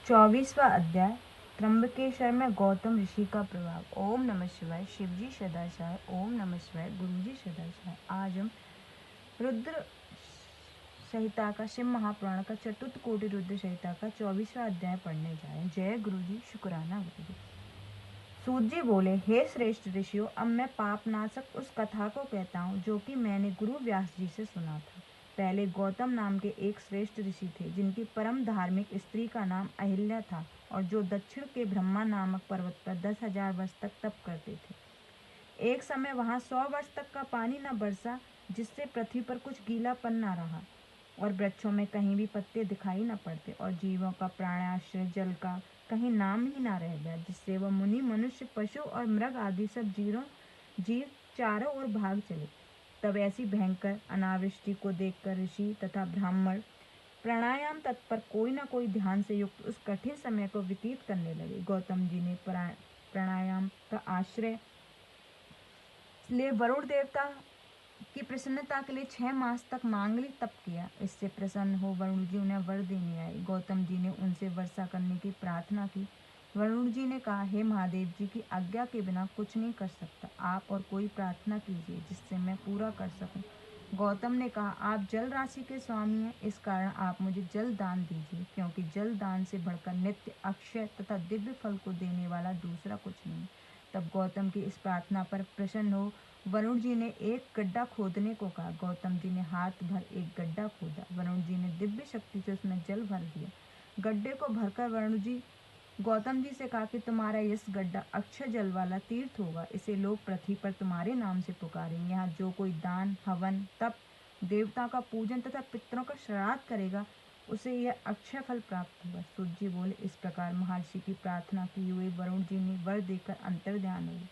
24वां अध्याय त्र्यंबकेश्वर में गौतम ऋषि का प्रभाव। ओम नमः शिवाय। शिवजी सदाचार। ओम नमः शिवाय। गुरुजी सदाचार। आज हम रुद्र संहिता का, शिव महापुराण का, चतुर्थ कोटि रुद्र संहिता का 24वां अध्याय पढ़ने जा रहे हैं। जय गुरुजी। शुक्राना गुरुजी। सूत जी बोले, हे श्रेष्ठ ऋषियों, अब मैं पापनाशक उस कथा को कहता हूँ जो कि मैंने गुरु व्यास जी से सुना था। पहले गौतम नाम के एक श्रेष्ठ ऋषि थे जिनकी परम धार्मिक स्त्री का नाम अहिल्या था और जो दक्षिण के ब्रह्मा नामक पर्वत पर 10,000 वर्ष तक तप करते थे। एक समय वहां 100 वर्ष तक का पानी न बरसा, जिससे पृथ्वी पर कुछ गीलापन न रहा और वृक्षों में कहीं भी पत्ते दिखाई न पड़ते और जीवों का प्राणाश्रय जल का कहीं नाम ही ना रह गया, जिससे वह मुनि, मनुष्य, पशु और मृग आदि सब जीव चारों ओर भाग चले। तब ऐसी भयंकर अनावृष्टि को देखकर ऋषि तथा ब्राह्मण प्राणायाम तत्पर कोई न कोई ध्यान से युक्त उस कठिन समय को व्यतीत करने लगे। गौतम जी ने प्राणायाम का आश्रय ले वरुण देवता की प्रसन्नता के लिए 6 मास तक मांगलिक तप किया। इससे प्रसन्न हो वरुण जी उन्हें वर देने आए। गौतम जी ने उनसे वर्षा करने की प्रार्थना की। वरुण जी ने कहा, हे महादेव जी की आज्ञा के बिना कुछ नहीं कर सकता। आप और कोई प्रार्थना कीजिए जिससे मैं पूरा कर सकूं। गौतम ने कहा, आप जल राशि के स्वामी हैं, इस कारण आप मुझे जल दान दीजिए, क्योंकि जल दान से बढ़कर नित्य, अक्षय तथा दिव्य फल को देने वाला दूसरा कुछ नहीं। तब गौतम की इस प्रार्थना पर प्रसन्न हो वरुण जी ने एक गड्ढा खोदने को कहा। गौतम जी ने हाथ भर एक गड्ढा खोदा। वरुण जी ने दिव्य शक्ति से उसमें जल भर दिया। गड्ढे को भरकर वरुण जी गौतम जी से कहा कि तुम्हारा यह गड्ढा अक्षय जल वाला तीर्थ होगा। इसे लोग पृथ्वी पर तुम्हारे नाम से पुकारेंगे। यहाँ जो कोई दान, हवन, तप, देवता का पूजन तथा पितरों का श्राद्ध करेगा उसे यह अक्षय फल प्राप्त होगा। सूत जी बोले, इस प्रकार महर्षि की प्रार्थना की हुई वरुण जी ने वर देकर अंतर्ध्यान हुए।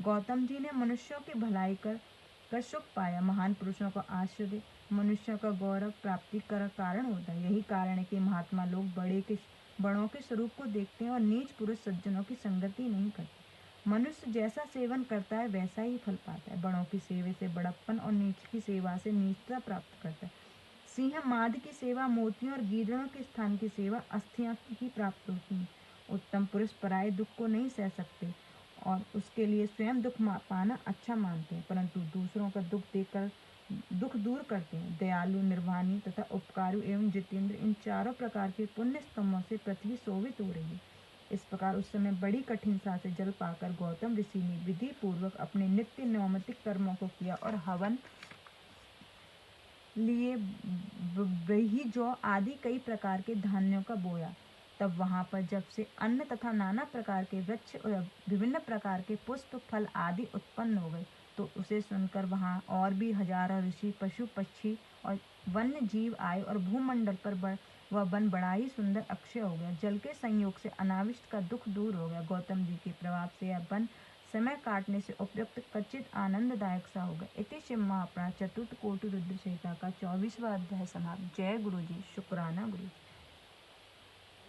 गौतम जी ने मनुष्यों की भलाई कर सुख पाया। महान पुरुषों का आश्रय मनुष्यों का गौरव प्राप्ति का कारण होता है। यही कारण है कि महात्मा लोग बड़ों के स्वरूप को देखते हैं और नीच पुरुष सज्जनों की संगति नहीं करते। मनुष्य जैसा सेवन करता है वैसा ही फल पाता है। बड़ों की सेवा से बड़प्पन और नीच की सेवा से नीचता प्राप्त करता है। सिंह माद की सेवा, मोतियों और गीदड़ों के स्थान की सेवा अस्थियां की प्राप्त होती है। उत्तम पुरुष पराये दुख को नहीं सह सकते और उसके लिए स्वयं दुख पाना अच्छा मानते हैं, परंतु दूसरों का दुख देखकर दुख दूर करते हैं। दयालु, निर्वाणी तथा उपकारु एवं जितेंद्र, इन चारों प्रकार के पुण्य स्तंभों से पृथ्वी शोभित हो रही है। इस प्रकार उस समय बड़ी कठिनता से जल पाकर गौतम ऋषि ने विधि पूर्वक अपने नित्य नैमित्तिक कर्मों को किया और हवन लिए वही जौ आदि कई प्रकार के धान्यों का बोया। तब वहां पर जब से अन्न तथा नाना प्रकार के वृक्ष और विभिन्न प्रकार के पुष्प, फल आदि उत्पन्न हो गए, तो उसे सुनकर वहां और भी हजारों ऋषि, पशु, पक्षी और वन्य जीव आए और भूमंडल पर वह वन बड़ा ही सुंदर अक्षय हो गया। जल के संयोग से अनाविष्ट का दुख दूर हो गया। गौतम जी के प्रभाव से यह वन समय काटने से उपयुक्त कचित आनंददायक सा होगा। इति शिव महापुराण चतुर्थ कोटि रुद्र संहिता का 24वां अध्याय समाप्त। जय गुरु जी। शुक्राना गुरु जी।